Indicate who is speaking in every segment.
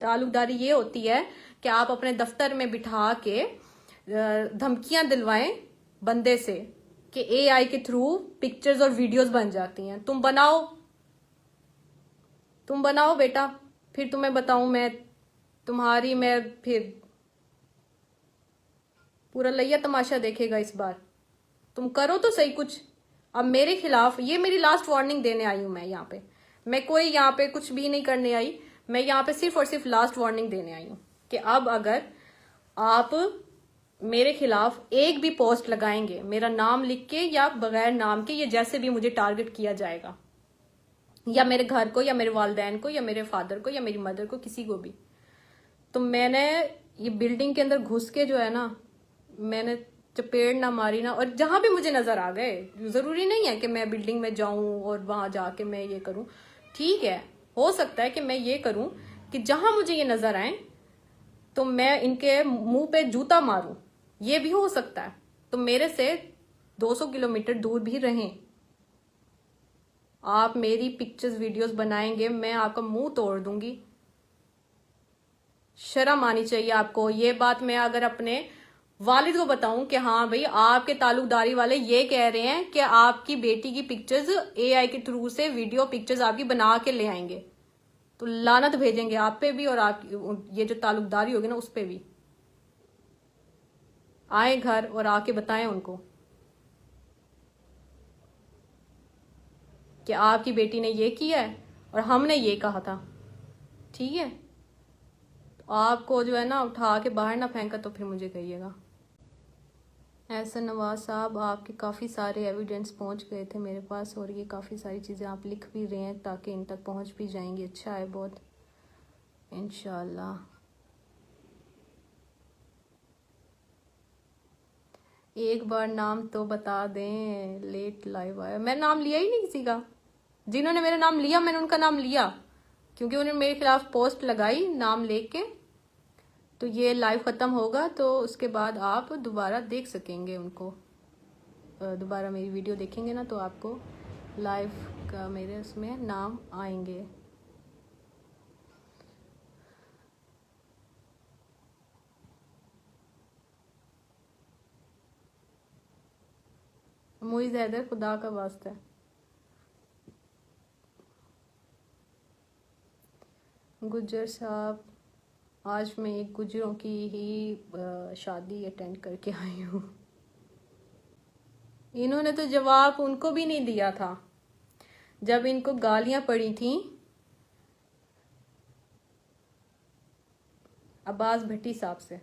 Speaker 1: ताल्लुकदारी ये होती है कि आप अपने दफ्तर में बिठा के धमकियां दिलवाएं बंदे से कि एआई के थ्रू पिक्चर्स और वीडियोस बन जाती हैं। तुम बनाओ बेटा, फिर तुम्हें बताऊं मैं फिर पूरा लैया तमाशा देखेगा इस बार। तुम करो तो सही कुछ। अब मेरे खिलाफ, ये मेरी लास्ट वार्निंग देने आई हूं मैं यहाँ पे। मैं कोई यहाँ पे कुछ भी नहीं करने आई, मैं यहाँ पे सिर्फ और सिर्फ लास्ट वार्निंग देने आई हूं कि अब अगर आप मेरे खिलाफ एक भी पोस्ट लगाएंगे मेरा नाम लिख के या बगैर नाम के, ये जैसे भी मुझे टारगेट किया जाएगा, या मेरे घर को या मेरे वालिदैन को या मेरे फादर को या मेरी मदर को, किसी को भी, तो मैंने ये बिल्डिंग के अंदर घुस के जो है ना, मैंने चपेट ना मारी ना। और जहां भी मुझे नजर आ गए, जरूरी नहीं है कि मैं बिल्डिंग में जाऊं और वहां जाके मैं ये करूं। ठीक है, हो सकता है कि मैं ये करूं कि जहां मुझे ये नजर आए तो मैं इनके मुंह पे जूता मारूं, ये भी हो सकता है। तो मेरे से 200 किलोमीटर दूर भी रहें। आप मेरी पिक्चर्स वीडियोस बनाएंगे, मैं आपका मुंह तोड़ दूंगी। शर्म आनी चाहिए आपको। ये बात मैं अगर अपने वालिद को बताऊं कि हाँ भाई, आपके ताल्लुकदारी वाले ये कह रहे हैं कि आपकी बेटी की पिक्चर्स एआई के थ्रू से वीडियो पिक्चर्स आपकी बना के ले आएंगे, तो लानत भेजेंगे आप पे भी और आप ये जो ताल्लुकदारी होगी ना उस पे भी। आए घर और आके बताएं उनको कि आपकी बेटी ने ये किया है और हमने ये कहा था। ठीक है, तो आपको जो है ना उठा के बाहर ना फेंका तो फिर मुझे कहिएगा। एहसन नवाज साहब, आपके काफ़ी सारे एविडेंस पहुंच गए थे मेरे पास और ये काफ़ी सारी चीज़ें आप लिख भी रहे हैं ताकि इन तक पहुंच भी जाएंगी। अच्छा है बहुत, इंशाल्लाह। एक बार नाम तो बता दें, लेट लाइव आया। मैं नाम लिया ही नहीं किसी का। जिन्होंने मेरा नाम लिया मैंने उनका नाम लिया, क्योंकि उन्होंने मेरे खिलाफ पोस्ट लगाई नाम लेके। तो ये लाइव ख़त्म होगा तो उसके बाद आप दोबारा देख सकेंगे उनको। दोबारा मेरी वीडियो देखेंगे ना तो आपको लाइव का मेरे उसमें नाम आएंगे। मुइज़ हैदर, खुदा का वास्ता है, गुज्जर साहब, आज मैं एक गुज्जरों की ही शादी अटेंड करके आई हूँ। इन्होंने तो जवाब उनको भी नहीं दिया था जब इनको गालियां पड़ी थी अब्बास भट्टी साहब से।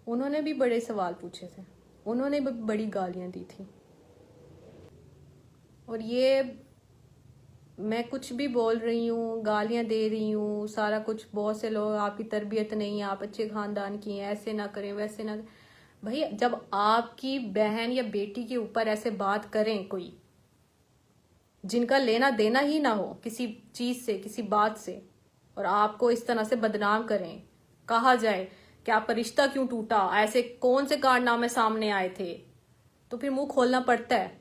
Speaker 1: उन्होंने भी बड़े सवाल पूछे थे, उन्होंने भी बड़ी गालियां दी थी। और ये मैं कुछ भी बोल रही हूँ, गालियां दे रही हूँ, सारा कुछ, बहुत से लोग आपकी तरबियत नहीं है, आप अच्छे खानदान की हैं, ऐसे ना करें वैसे ना। भाई, जब आपकी बहन या बेटी के ऊपर ऐसे बात करें कोई जिनका लेना देना ही ना हो किसी चीज से, किसी बात से, और आपको इस तरह से बदनाम करें, कहा जाए कि आपका रिश्ता क्यों टूटा, ऐसे कौन से कारनामे सामने आए थे, तो फिर मुंह खोलना पड़ता है।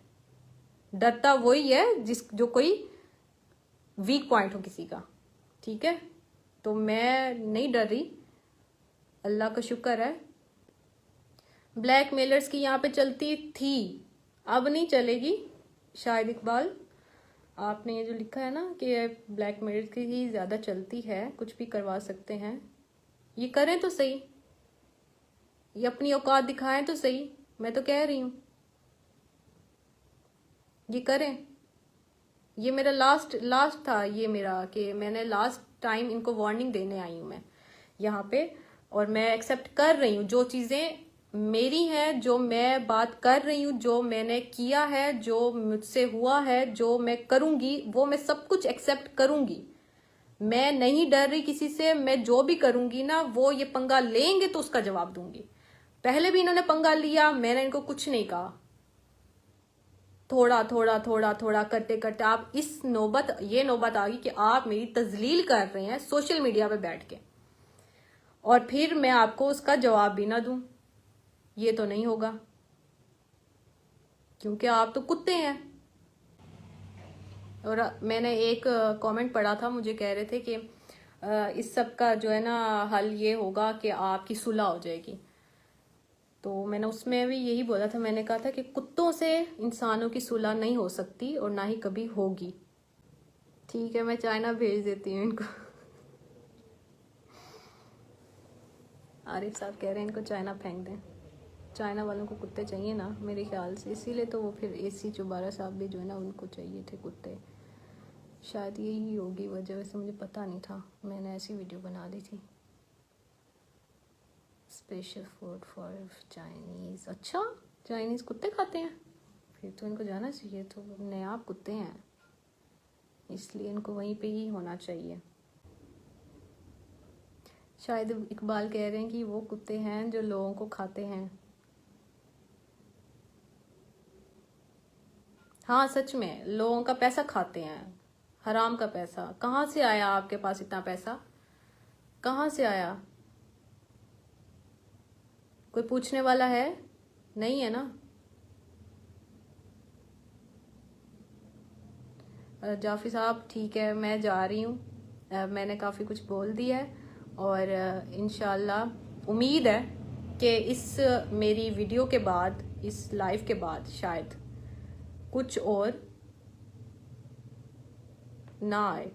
Speaker 1: डरता वही है जो कोई वीक पॉइंट हो किसी का। ठीक है, तो मैं नहीं डर रही, अल्लाह का शुक्र है। ब्लैक मेलर्स की यहाँ पे चलती थी, अब नहीं चलेगी शायद। इकबाल, आपने ये जो लिखा है ना कि ब्लैक मेलर्स की ही ज़्यादा चलती है, कुछ भी करवा सकते हैं, ये करें तो सही, ये अपनी औकात दिखाएं तो सही। मैं तो कह रही हूँ ये करें। ये मेरा लास्ट था ये मेरा, कि मैंने लास्ट टाइम इनको वार्निंग देने आई हूँ मैं यहाँ पे। और मैं एक्सेप्ट कर रही हूँ जो चीज़ें मेरी हैं, जो मैं बात कर रही हूँ, जो मैंने किया है, जो मुझसे हुआ है, जो मैं करूँगी, वो मैं सब कुछ एक्सेप्ट करूँगी। मैं नहीं डर रही किसी से। मैं जो भी करूँगी ना, वो ये पंगा लेंगे तो उसका जवाब दूंगी। पहले भी इन्होंने पंगा लिया, मैंने इनको कुछ नहीं कहा। थोड़ा थोड़ा थोड़ा थोड़ा करते करते आप ये नौबत आ गई कि आप मेरी तजलील कर रहे हैं सोशल मीडिया पे बैठ के, और फिर मैं आपको उसका जवाब भी ना दूं। ये तो नहीं होगा, क्योंकि आप तो कुत्ते हैं। और मैंने एक कमेंट पढ़ा था, मुझे कह रहे थे कि इस सब का जो है ना हल ये होगा कि आपकी सुलह हो जाएगी। तो मैंने उसमें भी यही बोला था, मैंने कहा था कि कुत्तों से इंसानों की सुलह नहीं हो सकती और ना ही कभी होगी। ठीक है, मैं चाइना भेज देती हूँ इनको। आरिफ साहब कह रहे हैं इनको चाइना फेंक दें। चाइना वालों को कुत्ते चाहिए ना मेरे ख्याल से, इसीलिए तो वो फिर AC चुबारा साहब भी जो है ना उनको चाहिए थे कुत्ते। शायद यही होगी वजह, वैसे मुझे पता नहीं था, मैंने ऐसी वीडियो बना दी थी। Special food for Chinese. अच्छा, चाइनीज़ कुत्ते खाते हैं, फिर तो इनको जाना चाहिए, तो नायाब कुत्ते हैं इसलिए इनको वहीं पे ही होना चाहिए। शायद इकबाल कह रहे हैं कि वो कुत्ते हैं जो लोगों को खाते हैं। हाँ सच में लोगों का पैसा खाते हैं, हराम का पैसा। कहाँ से आया आपके पास इतना पैसा, कहाँ से आया? कोई पूछने वाला है? नहीं है ना। जाफी साहब ठीक है, मैं जा रही हूँ, मैंने काफ़ी कुछ बोल दिया है और इंशाल्लाह उम्मीद है कि इस मेरी वीडियो के बाद, इस लाइव के बाद शायद कुछ और ना आए।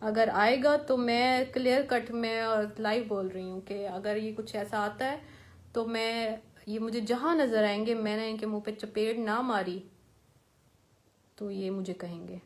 Speaker 1: अगर आएगा तो मैं क्लियर कट में और लाइव बोल रही हूँ कि अगर ये कुछ ऐसा आता है तो मैं, ये मुझे जहाँ नज़र आएंगे, मैंने इनके मुंह पे चपेट ना मारी तो ये मुझे कहेंगे।